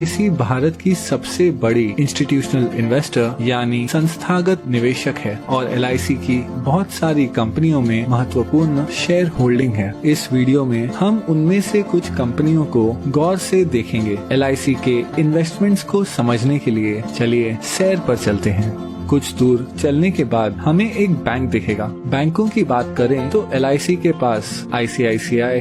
इसी भारत की सबसे बड़ी इंस्टीट्यूशनल इन्वेस्टर यानी संस्थागत निवेशक है और LIC की बहुत सारी कंपनियों में महत्वपूर्ण शेयर होल्डिंग है। इस वीडियो में हम उनमें से कुछ कंपनियों को गौर से देखेंगे। LIC के इन्वेस्टमेंट्स को समझने के लिए चलिए सैर पर चलते हैं। कुछ दूर चलने के बाद हमें एक बैंक दिखेगा। बैंकों की बात करें तो LIC के पास ICICI,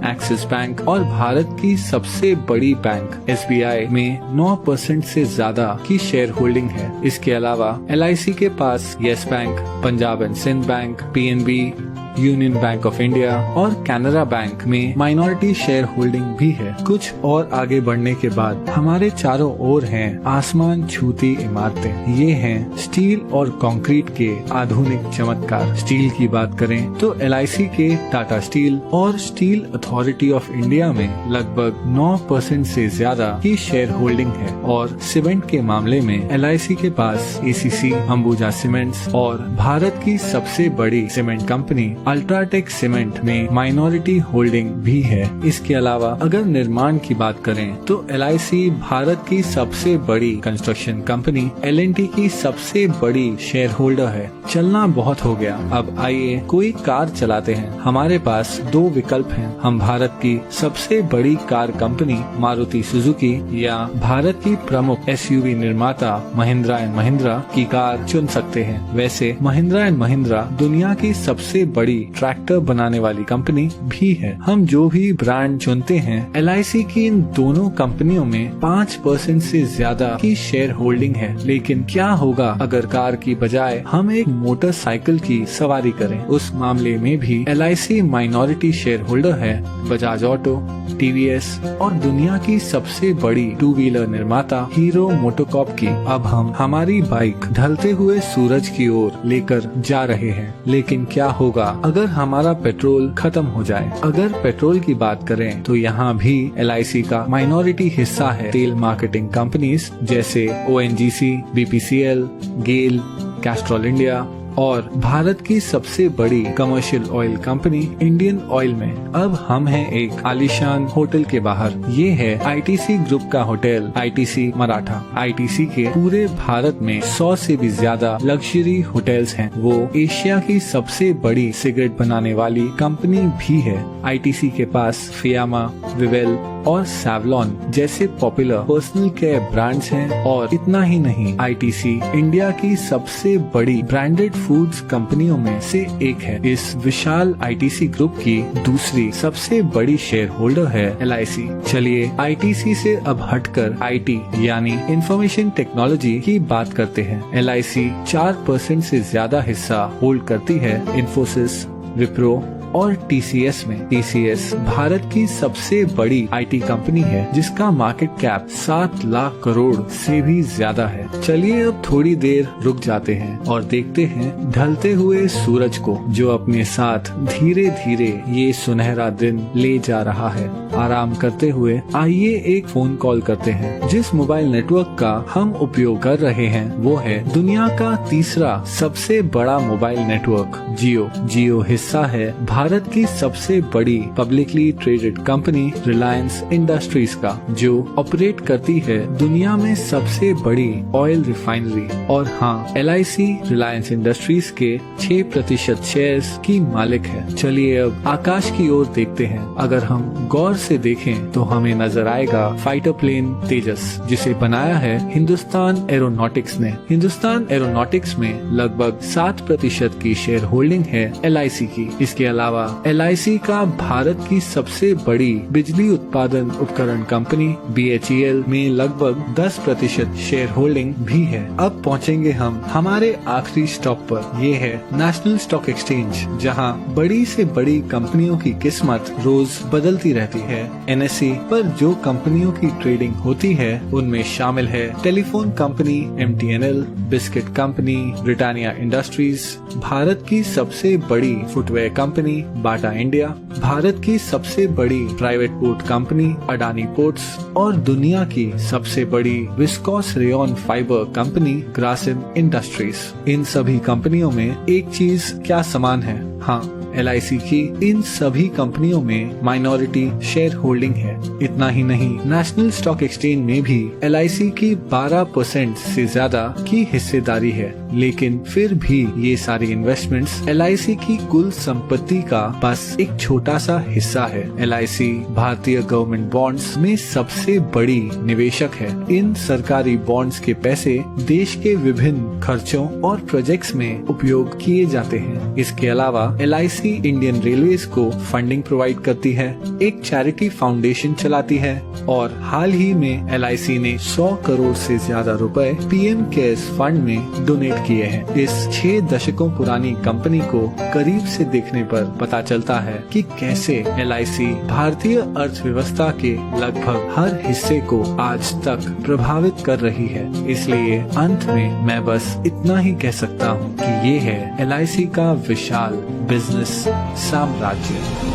एक्सिस बैंक और भारत की सबसे बड़ी बैंक SBI में 9% से ज्यादा की शेयर होल्डिंग है। इसके अलावा LIC के पास Yes Bank, Punjab and Sind bank, PNB, Union Bank of India और कैनरा बैंक में माइनॉरिटी शेयर होल्डिंग भी है। कुछ और आगे बढ़ने के बाद हमारे चारों ओर हैं आसमान छूती इमारतें। ये हैं स्टील और कंक्रीट के आधुनिक चमत्कार। स्टील की बात करें तो LIC के टाटा स्टील और स्टील अथॉरिटी ऑफ इंडिया में लगभग 9% से ज्यादा की शेयर होल्डिंग है और सीमेंट के मामले में LIC के पास ACC, अंबुजा सीमेंट्स और भारत की सबसे बड़ी सीमेंट कंपनी अल्ट्राटेक सीमेंट में माइनॉरिटी होल्डिंग भी है। इसके अलावा अगर निर्माण की बात करें तो LIC भारत की सबसे बड़ी कंस्ट्रक्शन कंपनी L&T की सबसे बड़ी शेयर होल्डर है। चलना बहुत हो गया, अब आइए कोई कार चलाते हैं। हमारे पास दो विकल्प हैं। हम भारत की सबसे बड़ी कार कंपनी मारुति सुजुकी या भारत की प्रमुख SUV निर्माता महिंद्रा एंड महिंद्रा की कार चुन सकते हैं। वैसे महिंद्रा एंड महिंद्रा दुनिया की सबसे बड़ी ट्रैक्टर बनाने वाली कंपनी भी है। हम जो भी ब्रांड चुनते हैं, LIC की इन दोनों कंपनियों में 5% से ज्यादा की शेयर होल्डिंग है। लेकिन क्या होगा अगर कार की बजाय हम एक मोटरसाइकिल की सवारी करें? उस मामले में भी LIC माइनॉरिटी शेयर होल्डर है। बजाज ऑटो, TVS और दुनिया की सबसे बड़ी 2 व्हीलर निर्माता हीरो मोटोकॉर्प की। अब हम हमारी बाइक ढलते हुए सूरज की ओर लेकर जा रहे हैं। लेकिन क्या होगा अगर हमारा पेट्रोल खत्म हो जाए? अगर पेट्रोल की बात करें तो यहाँ भी LIC का माइनॉरिटी हिस्सा है। तेल मार्केटिंग कंपनीज जैसे ONGC, BPCL, गेल, कैस्ट्रॉल इंडिया और भारत की सबसे बड़ी commercial oil company Indian oil में। अब हम हैं एक आलीशान होटल के बाहर। ये है ITC ग्रुप का होटल ITC मराठा। ITC के पूरे भारत में 100 से भी ज्यादा लग्जरी होटल्स हैं। वो एशिया की सबसे बड़ी सिगरेट बनाने वाली कंपनी भी है। ITC के पास फियामा, विवेल और सैवलॉन जैसे पॉपुलर पर्सनल केयर ब्रांड्स हैं। और इतना ही नहीं, ITC इंडिया की सबसे बड़ी ब्रांडेड फूड्स कंपनियों में से एक है। इस विशाल ITC ग्रुप की दूसरी सबसे बड़ी शेयर होल्डर है LIC। चलिए ITC से अब हटकर IT यानी इंफॉर्मेशन टेक्नोलॉजी की बात करते हैं। LIC 4% से ज्यादा हिस्सा होल्ड करती है इन्फोसिस, विप्रो और TCS में। TCS भारत की सबसे बड़ी IT कंपनी है जिसका मार्केट कैप 7 लाख करोड़ से भी ज्यादा है। चलिए अब थोड़ी देर रुक जाते हैं और देखते हैं ढलते हुए सूरज को, जो अपने साथ धीरे धीरे ये सुनहरा दिन ले जा रहा है। आराम करते हुए आइए एक फोन कॉल करते हैं। जिस मोबाइल नेटवर्क का हम उपयोग कर रहे हैं वो है दुनिया का तीसरा सबसे बड़ा मोबाइल नेटवर्क जियो। जियो हिस्सा है भारत की सबसे बड़ी publicly traded company Reliance industries का, जो ऑपरेट करती है दुनिया में सबसे बड़ी ऑयल रिफाइनरी। और हाँ, LIC रिलायंस इंडस्ट्रीज के 6% शेयर्स की मालिक है। चलिए अब आकाश की ओर देखते हैं। अगर हम गौर से देखें तो हमें नजर आएगा फाइटर प्लेन तेजस, जिसे बनाया है हिंदुस्तान एरोनॉटिक्स ने। हिंदुस्तान एरोनॉटिक्स में लगभग 7% की शेयर होल्डिंग है LIC की। इसके अलावा LIC का भारत की सबसे बड़ी बिजली उत्पादन उपकरण कंपनी BHEL में लगभग 10% शेयर होल्डिंग भी है। अब पहुंचेंगे हम हमारे आखिरी स्टॉप पर। ये है नेशनल स्टॉक एक्सचेंज, जहां बड़ी से बड़ी कंपनियों की किस्मत रोज बदलती रहती है। NSE पर जो कंपनियों की ट्रेडिंग होती है उनमें शामिल है telephone company MTNL, biscuit company Britannia Industries, Bharat की सबसे बड़ी footwear company Bata India, Bharat की सबसे बड़ी private port company Adani ports और दुनिया की सबसे बड़ी viscose rayon fibre company Grasim industries. इन सभी कंपनियों में एक चीज क्या समान है? हाँ, LIC की इन सभी कंपनियों में माइनॉरिटी शेयर होल्डिंग है। इतना ही नहीं, नेशनल स्टॉक एक्सचेंज में भी LIC की 12% से ज्यादा की हिस्सेदारी है। लेकिन फिर भी ये सारी इन्वेस्टमेंट्स LIC की कुल संपत्ति का बस एक छोटा सा हिस्सा है। LIC भारतीय गवर्नमेंट बॉन्ड्स में सबसे बड़ी निवेशक है। इन सरकारी बॉन्ड्स के पैसे देश के विभिन्न खर्चों और प्रोजेक्ट्स में उपयोग किए जाते हैं। इसके अलावा LIC इंडियन रेलवेज को फंडिंग प्रोवाइड करती है, एक चैरिटी फाउंडेशन चलाती है और हाल ही में LIC ने 100 करोड़ से ज्यादा रुपए PM केयर्स फंड में डोनेट किए हैं। इस 6 दशकों पुरानी कंपनी को करीब से देखने पर पता चलता है कि कैसे LIC भारतीय अर्थव्यवस्था के लगभग हर हिस्से को आज तक प्रभावित कर रही है। इसलिए अंत में मैं बस इतना ही कह सकता हूँ कि ये है LIC का विशाल बिजनेस साम्राज्य।